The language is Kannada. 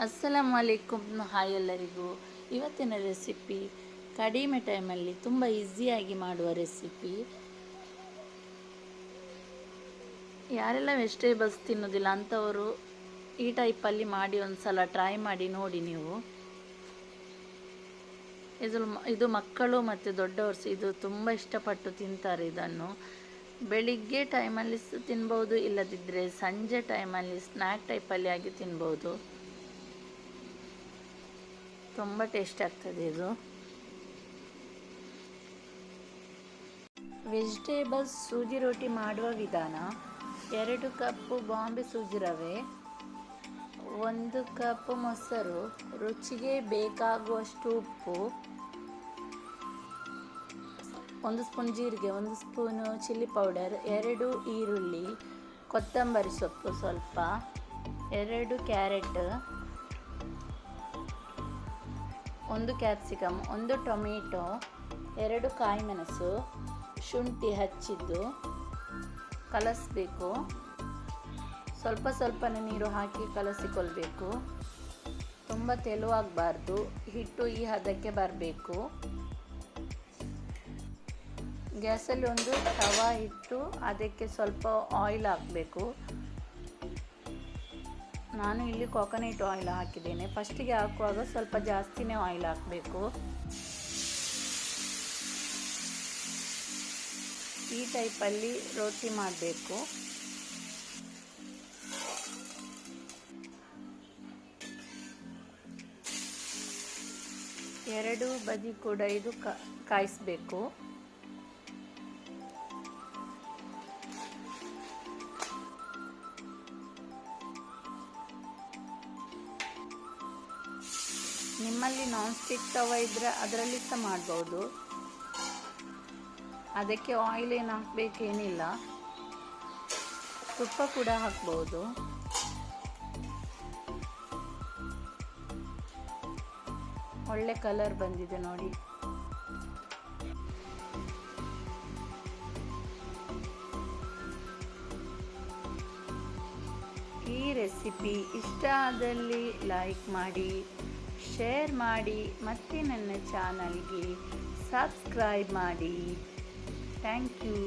ಅಸ್ಸಲಾಮು ಅಲೈಕುಮ್. ಹಾಯ್ ಎಲ್ಲರಿಗೂ. ಇವತ್ತಿನ ರೆಸಿಪಿ ಕಡಿಮೆ ಟೈಮಲ್ಲಿ ತುಂಬ ಈಸಿಯಾಗಿ ಮಾಡುವ ರೆಸಿಪಿ. ಯಾರೆಲ್ಲ ವೆಜಿಟೇಬಲ್ಸ್ ತಿನ್ನೋದಿಲ್ಲ ಅಂಥವರು ಈ ಟೈಪಲ್ಲಿ ಮಾಡಿ ಒಂದು ಸಲ ಟ್ರೈ ಮಾಡಿ ನೋಡಿ ನೀವು. ಇದು ಮಕ್ಕಳು ಮತ್ತು ದೊಡ್ಡವರು ಇದು ತುಂಬ ಇಷ್ಟಪಟ್ಟು ತಿಂತಾರೆ. ಇದನ್ನು ಬೆಳಿಗ್ಗೆ ಟೈಮಲ್ಲಿ ತಿನ್ಬೋದು, ಇಲ್ಲದಿದ್ದರೆ ಸಂಜೆ ಟೈಮಲ್ಲಿ ಸ್ನ್ಯಾಕ್ ಟೈಪಲ್ಲಿ ಆಗಿ ತಿನ್ಬೋದು. ತುಂಬ ಟೇಸ್ಟ್ ಆಗ್ತದೆ ಇದು. ವೆಜಿಟೇಬಲ್ಸ್ ಸೂಜಿ ರೋಟಿ ಮಾಡುವ ವಿಧಾನ: 2 ಕಪ್ಪು ಬಾಂಬೆ ಸೂಜಿ ರವೆ, 1 ಕಪ್ ಮೊಸರು, ರುಚಿಗೆ ಬೇಕಾಗುವಷ್ಟು ಉಪ್ಪು, 1 ಸ್ಪೂನ್ ಜೀರಿಗೆ, 1 ಸ್ಪೂನು ಚಿಲ್ಲಿ ಪೌಡರ್, 2 ಈರುಳ್ಳಿ, ಕೊತ್ತಂಬರಿ ಸೊಪ್ಪು ಸ್ವಲ್ಪ, 2 ಕ್ಯಾರೆಟ್, 1 ಕ್ಯಾಪ್ಸಿಕಮ್, 1 ಟೊಮೆಟೊ, 2 ಕಾಯಿಮೆಣಸು, ಶುಂಠಿ ಹಚ್ಚಿದ್ದು. ಕಲಸಬೇಕು. ಸ್ವಲ್ಪ ಸ್ವಲ್ಪನೇ ನೀರು ಹಾಕಿ ಕಲಸಿಕೊಳ್ಬೇಕು. ತುಂಬ ತೆಳುವಾಗಬಾರ್ದು. ಹಿಟ್ಟು ಈ ಹದಕ್ಕೆ ಬರಬೇಕು. ಗ್ಯಾಸಲ್ಲಿ ಒಂದು ತವಾ ಇಟ್ಟು ಅದಕ್ಕೆ ಸ್ವಲ್ಪ ಆಯಿಲ್ ಹಾಕಬೇಕು. ನಾನು ಇಲ್ಲಿ ಕೊಕೊನಟ್ ಆಯಿಲ್ ಹಾಕಿದ್ದೇನೆ. ಫಸ್ಟಿಗೆ ಹಾಕುವಾಗ ಸ್ವಲ್ಪ ಜಾಸ್ತಿನೇ ಆಯಿಲ್ ಹಾಕಬೇಕು. ಈ ಟೈಪಲ್ಲಿ ರೋಟಿ ಮಾಡಬೇಕು. ಎರಡು ಬದಿ ಕೂಡ ಇದು ಕಾಯಿಸಬೇಕು. ನಿಮ್ಮಲ್ಲಿ ನಾನ್ ಸ್ಟಿಕ್ ತವ ಇದ್ದರೆ ಅದರಲ್ಲಿ ಸಹ ಮಾಡ್ಬೋದು. ಅದಕ್ಕೆ ಆಯಿಲ್ ಏನು ಹಾಕಬೇಕೇನಿಲ್ಲ, ತುಪ್ಪ ಕೂಡ ಹಾಕ್ಬೋದು. ಒಳ್ಳೆ ಕಲರ್ ಬಂದಿದೆ ನೋಡಿ. ಈ ರೆಸಿಪಿ ಇಷ್ಟ ಆದಲ್ಲಿ ಲೈಕ್ ಮಾಡಿ, ಶೇರ್ ಮಾಡಿ, ಮತ್ತು ನನ್ನ ಚಾನಲ್ಗೆ ಸಬ್ಸ್ಕ್ರೈಬ್ ಮಾಡಿ. Thank you.